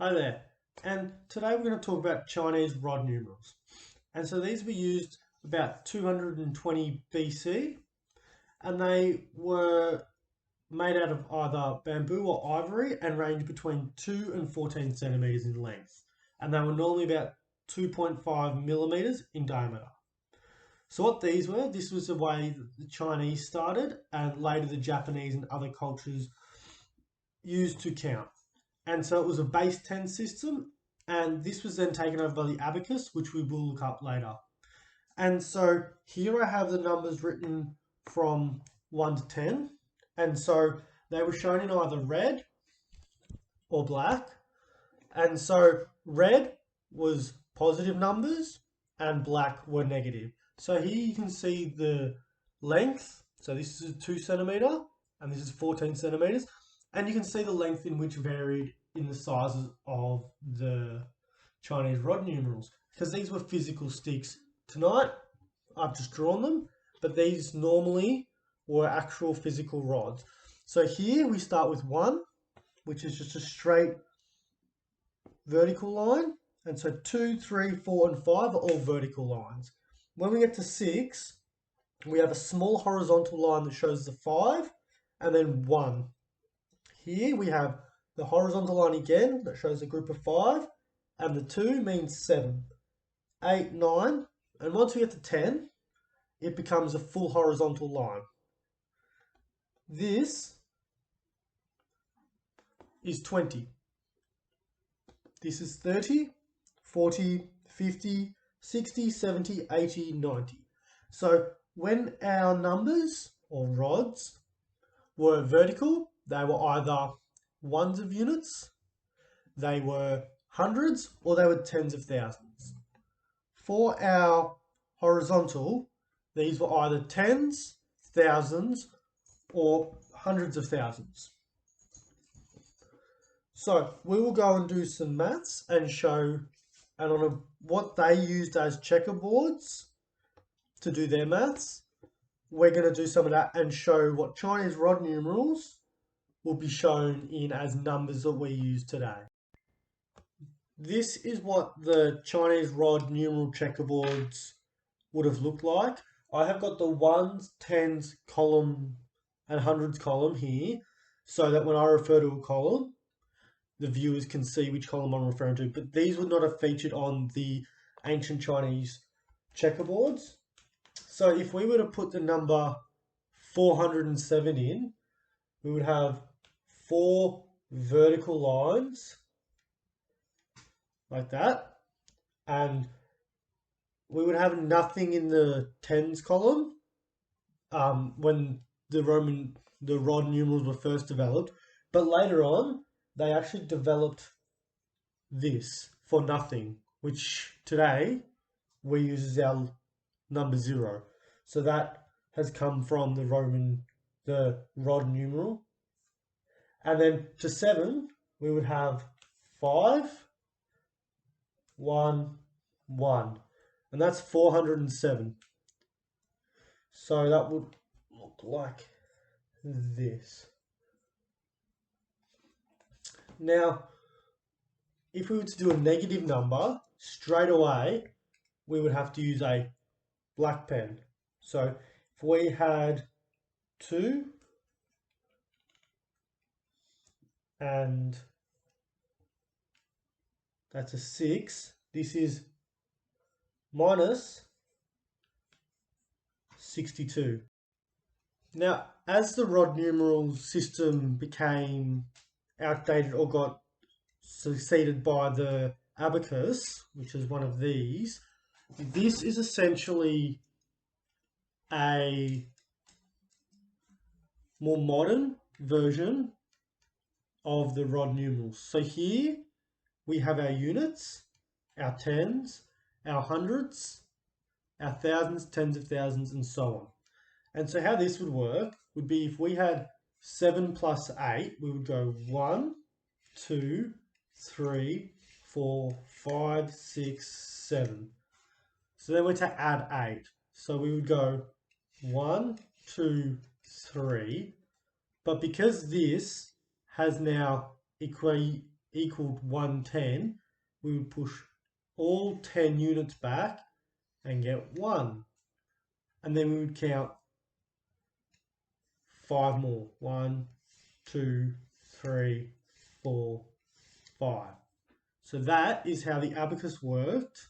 Hi there, and today we're going to talk about Chinese rod numerals. And so these were used about 220 BC, and they were made out of either bamboo or ivory and ranged between 2 and 14 centimeters in length. And they were normally about 2.5 millimeters in diameter. So what these were, this was the way that the Chinese started, and later the Japanese and other cultures used to count. And so it was a base 10 system, and this was then taken over by the abacus, which we will look up later. And so here I have the numbers written from 1 to 10, and so they were shown in either red or black. And so red was positive numbers and black were negative. So here you can see the length. So this is 2 centimeter and this is 14 centimeters. And you can see the length in which varied in the sizes of the Chinese rod numerals, because these were physical sticks. Tonight, I've just drawn them, but these normally were actual physical rods. So here we start with 1, which is just a straight vertical line. And so 2, 3, 4, and 5 are all vertical lines. When we get to 6, we have a small horizontal line that shows the 5, and then 1. Here we have the horizontal line again that shows a group of 5, and the 2 means 7, 8, 9, and once we get to 10, it becomes a full horizontal line. This is 20. This is 30, 40, 50, 60, 70, 80, 90. So when our numbers or rods were vertical, they were either ones of units, they were hundreds, or they were tens of thousands. For our horizontal, these were either tens, thousands, or hundreds of thousands. So we will go and do some maths and show what they used as checkerboards to do their maths. We're going to do some of that and show what Chinese rod numerals will be shown in as numbers that we use today. This is what the Chinese rod numeral checkerboards would have looked like. I have got the ones, tens column and hundreds column here, so that when I refer to a column, the viewers can see which column I'm referring to. But these would not have featured on the ancient Chinese checkerboards. So if we were to put the number 407 in, we would have 4 vertical lines like that, and we would have nothing in the tens column when the rod numerals were first developed, but later on they actually developed this for nothing, which today we use as our number 0. So that has come from the rod numeral. And then to 7, we would have 5, 1, 1. And that's 407. So that would look like this. Now, if we were to do a negative number, straight away, we would have to use a black pen. So if we had 2 and that's a 6, this is minus 62. Now, as the rod numeral system became outdated or got succeeded by the abacus, which is one of these, this is essentially a more modern version of the rod numerals. So here we have our units, our tens, our hundreds, our thousands, tens of thousands, and so on. And so how this would work would be if we had 7 plus 8, we would go 1, 2, 3, 4, 5, 6, 7. So then we're to add 8. So we would go 1, 2, 3. But because this has now equaled 110, we would push all 10 units back and get 1. And then we would count 5 more. 1, 2, 3, 4, 5. So that is how the abacus worked